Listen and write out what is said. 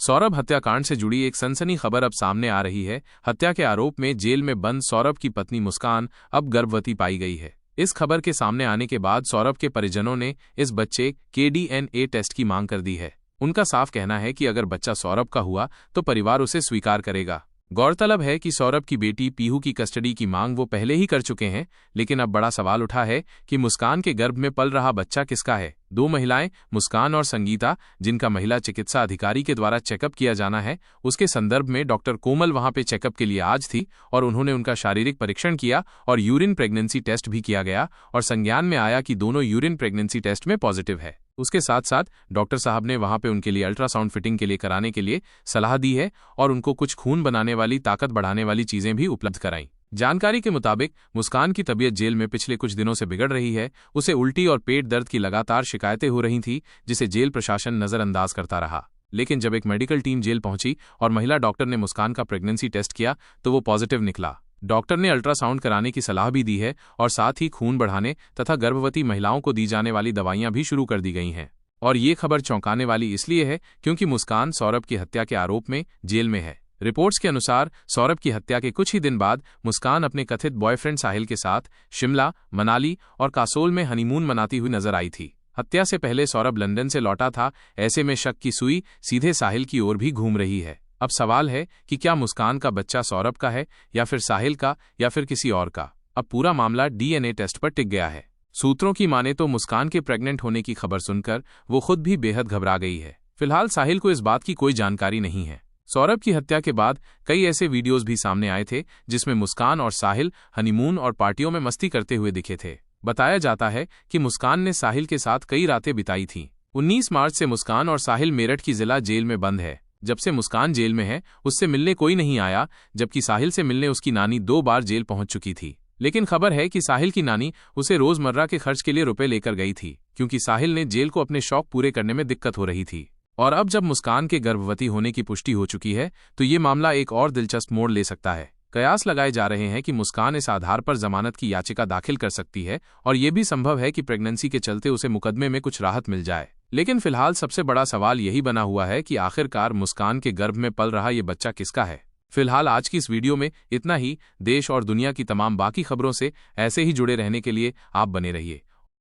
सौरभ हत्याकांड से जुड़ी एक सनसनी खबर अब सामने आ रही है। हत्या के आरोप में जेल में बंद सौरभ की पत्नी मुस्कान अब गर्भवती पाई गई है। इस खबर के सामने आने के बाद सौरभ के परिजनों ने इस बच्चे के DNA टेस्ट की मांग कर दी है। उनका साफ कहना है कि अगर बच्चा सौरभ का हुआ तो परिवार उसे स्वीकार करेगा। गौरतलब है कि सौरभ की बेटी पीहू की कस्टडी की मांग वो पहले ही कर चुके हैं, लेकिन अब बड़ा सवाल उठा है कि मुस्कान के गर्भ में पल रहा बच्चा किसका है। दो महिलाएं, मुस्कान और संगीता, जिनका महिला चिकित्सा अधिकारी के द्वारा चेकअप किया जाना है, उसके संदर्भ में डॉक्टर कोमल वहां पे चेकअप के लिए आज थी और उन्होंने उनका शारीरिक परीक्षण किया और यूरिन प्रेगनेंसी टेस्ट भी किया गया और संज्ञान में आया कि दोनों यूरिन प्रेगनेंसी टेस्ट में पॉजिटिव है। उसके साथ साथ डॉक्टर साहब ने वहां पे उनके लिए अल्ट्रासाउंड फिटिंग के लिए कराने के लिए सलाह दी है और उनको कुछ खून बनाने वाली, ताकत बढ़ाने वाली चीजें भी उपलब्ध कराई। जानकारी के मुताबिक मुस्कान की तबीयत जेल में पिछले कुछ दिनों से बिगड़ रही है। उसे उल्टी और पेट दर्द की लगातार शिकायतें हो रही थी, जिसे जेल प्रशासन नजरअंदाज करता रहा। लेकिन जब एक मेडिकल टीम जेल पहुंची और महिला डॉक्टर ने मुस्कान का प्रेगनेंसी टेस्ट किया तो वो पॉजिटिव निकला। डॉक्टर ने अल्ट्रासाउंड कराने की सलाह भी दी है और साथ ही खून बढ़ाने तथा गर्भवती महिलाओं को दी जाने वाली दवाइयां भी शुरू कर दी गई हैं। और ये खबर चौंकाने वाली इसलिए है क्योंकि मुस्कान सौरभ की हत्या के आरोप में जेल में है। रिपोर्ट्स के अनुसार सौरभ की हत्या के कुछ ही दिन बाद मुस्कान अपने कथित बॉयफ्रेंड साहिल के साथ शिमला, मनाली और कासोल में हनीमून मनाती हुई नजर आई थी। हत्या से पहले सौरभ लंदन से लौटा था। ऐसे में शक की सुई सीधे साहिल की ओर भी घूम रही है। अब सवाल है कि क्या मुस्कान का बच्चा सौरभ का है या फिर साहिल का या फिर किसी और का। अब पूरा मामला DNA टेस्ट पर टिक गया है। सूत्रों की माने तो मुस्कान के प्रेग्नेंट होने की खबर सुनकर वो खुद भी बेहद घबरा गई है। फिलहाल साहिल को इस बात की कोई जानकारी नहीं है। सौरभ की हत्या के बाद कई ऐसे वीडियोस भी सामने आए थे जिसमें मुस्कान और साहिल हनीमून और पार्टियों में मस्ती करते हुए दिखे थे। बताया जाता है कि मुस्कान ने साहिल के साथ कई रातें बिताई थीं। 19 मार्च से मुस्कान और साहिल मेरठ की जिला जेल में बंद है। जब से मुस्कान जेल में है उससे मिलने कोई नहीं आया, जबकि साहिल से मिलने उसकी नानी 2 बार जेल पहुंच चुकी थी। लेकिन खबर है कि साहिल की नानी उसे रोजमर्रा के खर्च के लिए रुपए लेकर गई थी, क्योंकि साहिल ने जेल को अपने शौक पूरे करने में दिक्कत हो रही थी। और अब जब मुस्कान के गर्भवती होने की पुष्टि हो चुकी है तो ये मामला एक और दिलचस्प मोड़ ले सकता है। कयास लगाए जा रहे हैं कि मुस्कान इस आधार पर जमानत की याचिका दाखिल कर सकती है और ये भी संभव है कि प्रेगनेंसी के चलते उसे मुकदमे में कुछ राहत मिल जाए। लेकिन फिलहाल सबसे बड़ा सवाल यही बना हुआ है कि आखिरकार मुस्कान के गर्भ में पल रहा ये बच्चा किसका है। फिलहाल आज की इस वीडियो में इतना ही। देश और दुनिया की तमाम बाकी खबरों से ऐसे ही जुड़े रहने के लिए आप बने रहिए।